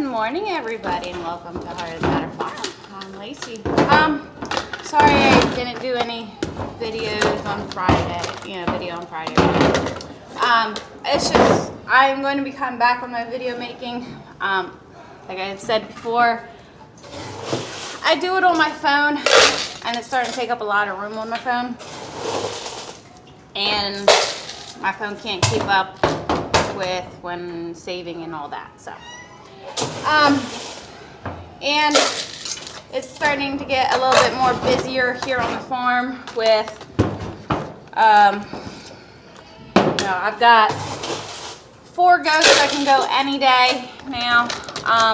morning, everybody, and welcome to Heart of the Matter Farm. I'm Lacey. Sorry I didn't do any videos on Friday. Video on Friday. It's just I'm going to be coming back on my video making. Like I've said before, I do it on my phone, and it's starting to take up a lot of room on my phone, and my phone can't keep up with when saving and all that. So. And it's starting to get a little bit more busier here on the farm with, I've got 4 goats that can go any day now,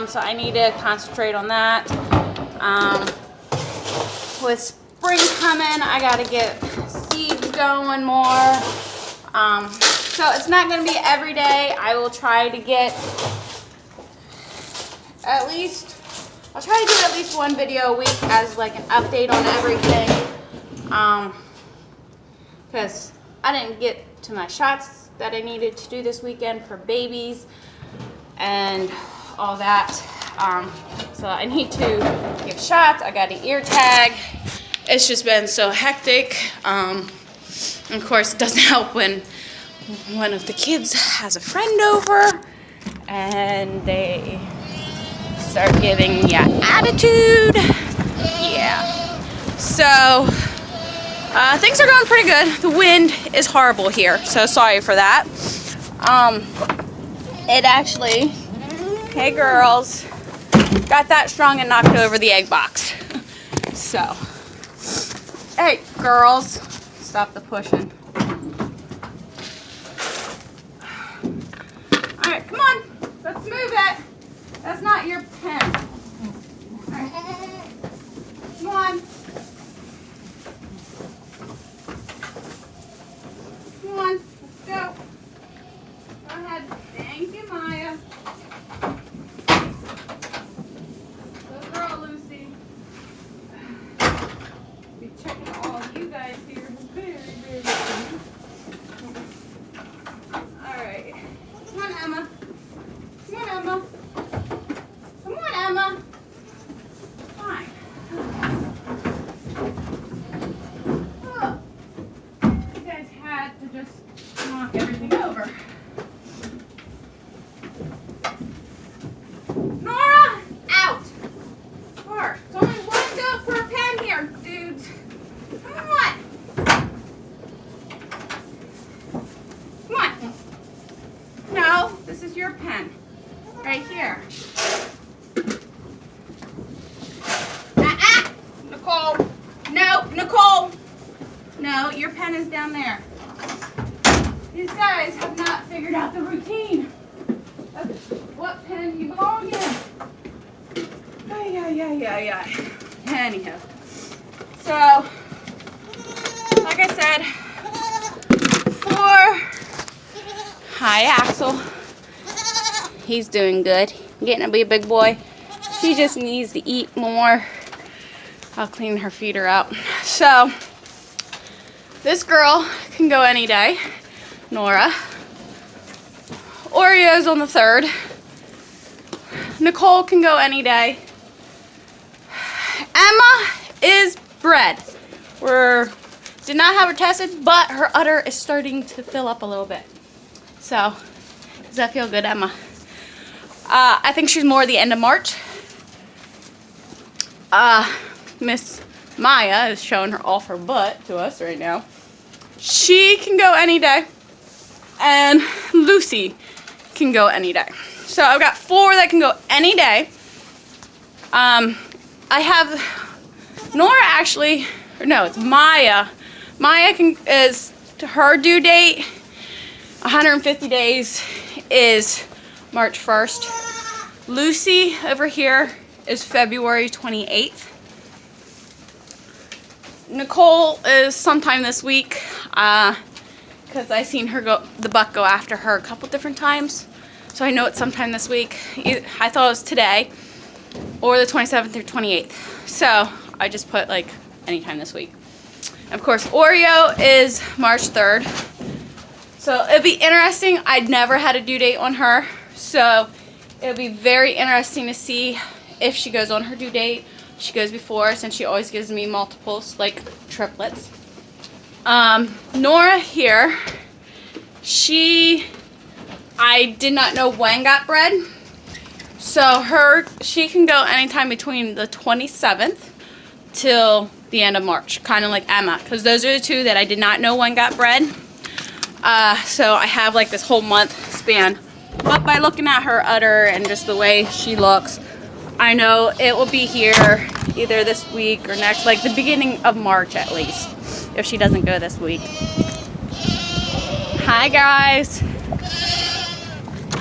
so I need to concentrate on that. With spring coming, I gotta get seeds going more, so it's not gonna be every day. I will try to get I'll try to do at least 1 video a week as like an update on everything, because I didn't get to my shots that I needed to do this weekend for babies and all that, so I need to give shots. I got an ear tag. It's just been so hectic. Of course, it doesn't help when one of the kids has a friend over and they start giving you attitude. Yeah. So things are going pretty good. The wind is horrible here, so sorry for that. It actually, hey girls, got that strong and knocked over the egg box. So, hey girls, stop the pushing. All right, come on, let's move it. That's not your pen. Right. Come on. Come on. Let's go. Go ahead. Thank you, Maya. Good girl, Lucy. Be checking all you guys here. Very, very good. All right. Come on, Emma. Come on, Emma. Come on, Emma. Fine. Oh. You guys had to just knock everything over. Nora, out. Bark. It's only 1 goat per pen here, dudes. Come on. Come on. No, this is your pen. Right here. Nicole. No, Nicole. No, your pen is down there. These guys have not figured out the routine of what pen you belong in. Yeah. Anyhow. So, like I said, hi, Axel. He's doing good. Getting to be a big boy. She just needs to eat more. I'll clean her feeder out. So, this girl can go any day. Nora. Oreo's on the 3rd. Nicole can go any day. Emma is bred. Did not have her tested, but her udder is starting to fill up a little bit. So, does that feel good, Emma? I think she's more the end of March. Miss Maya is showing her off her butt to us right now. She can go any day. And Lucy can go any day. So I've got 4 that can go any day. I have Nora actually, or no, it's Maya. Maya is her due date, 150 days, is March 1st. Lucy over here is February 28th. Nicole is sometime this week, because I seen the buck go after her a couple different times. So I know it's sometime this week. I thought it was today, or the 27th or 28th. So I just put like anytime this week. And of course, Oreo is March 3rd. So it'd be interesting. I'd never had a due date on her. So It'll be very interesting to see if she goes on her due date. She goes before, since she always gives me multiples, like triplets. Nora here, I did not know when got bred. So she can go anytime between the 27th till the end of March, kind of like Emma, because those are the two that I did not know when got bred. So I have like this whole month span. But by looking at her udder and just the way she looks, I know it will be here either this week or next, like the beginning of March at least, if she doesn't go this week. Hi guys.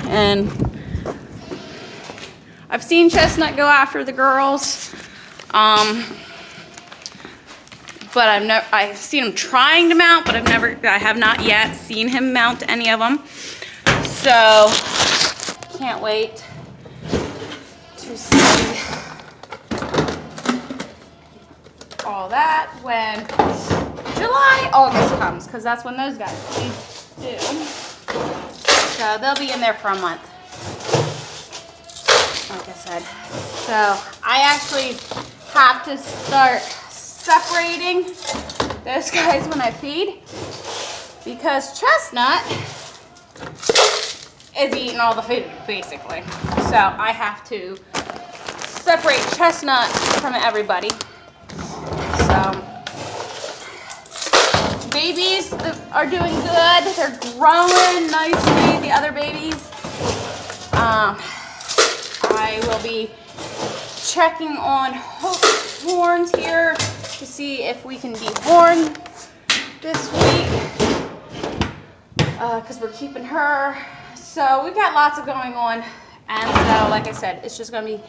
And I've seen Chestnut go after the girls. But I've seen him trying to mount, but I have not yet seen him mount any of them. So, can't wait to see all that when August comes, because that's when those guys do. So they'll be in there for a month, like I said. So I actually have to start separating those guys when I feed, because Chestnut is eating all the food, basically. So I have to separate Chestnut from everybody. So babies are doing good. They're growing nicely, the other babies. I will be checking on Hope's horns here to see if we can dehorn this week, because we're keeping her. So we've got lots of going on, and so like I said, it's just gonna be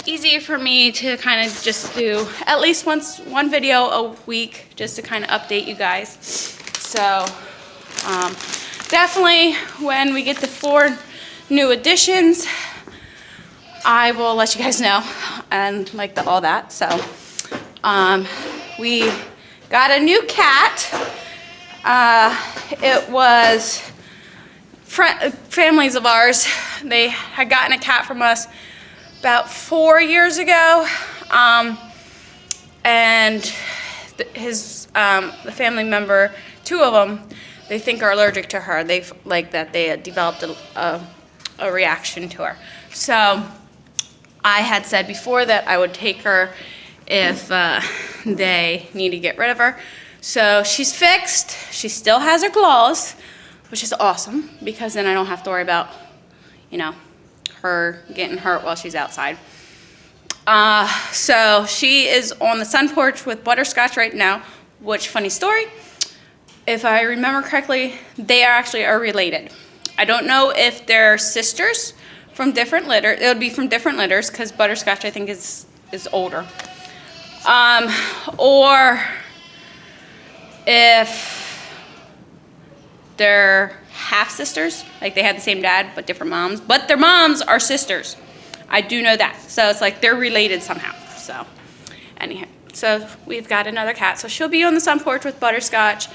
easy for me to kind of just do at least one video a week, just to kind of update you guys. So definitely when we get the 4 new additions, I will let you guys know, and like all that. So we got a new cat. It was families of ours. They had gotten a cat from us about 4 years ago, and the family member, 2 of them, they think are allergic to her. They had developed a reaction to her. So I had said before that I would take her if they need to get rid of her. So she's fixed. She still has her claws, which is awesome, because then I don't have to worry about, her getting hurt while she's outside. So she is on the sun porch with Butterscotch right now, which, funny story, if I remember correctly, they are related. I don't know if they're sisters from different litters. It would be from different litters, because Butterscotch, I think, is older. Or if they're half sisters, like they had the same dad but different moms, but their moms are sisters. I do know that. So it's like they're related somehow. So anyhow, so we've got another cat. So she'll be on the sun porch with Butterscotch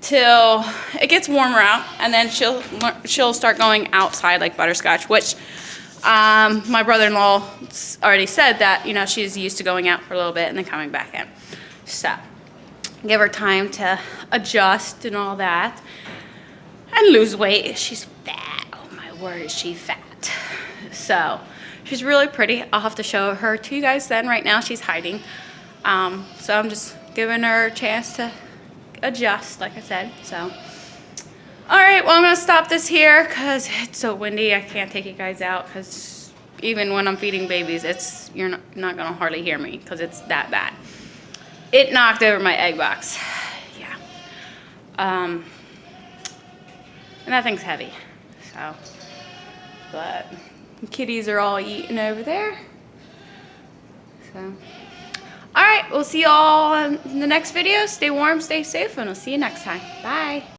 till it gets warmer out, and then she'll start going outside like Butterscotch, which my brother-in-law already said that, she's used to going out for a little bit and then coming back in. So give her time to adjust and all that and lose weight. She's fat. Oh my word, is she fat. So she's really pretty. I'll have to show her to you guys then. Right now she's hiding. So I'm just giving her a chance to adjust, like I said. So all right, well, I'm gonna stop this here because it's so windy. I can't take you guys out, because even when I'm feeding babies, you're not gonna hardly hear me, because it's that bad. It knocked over my egg box. Yeah. And that thing's heavy. So, but the kitties are all eating over there. So, all right, we'll see you all in the next video. Stay warm, stay safe, and I'll see you next time. Bye.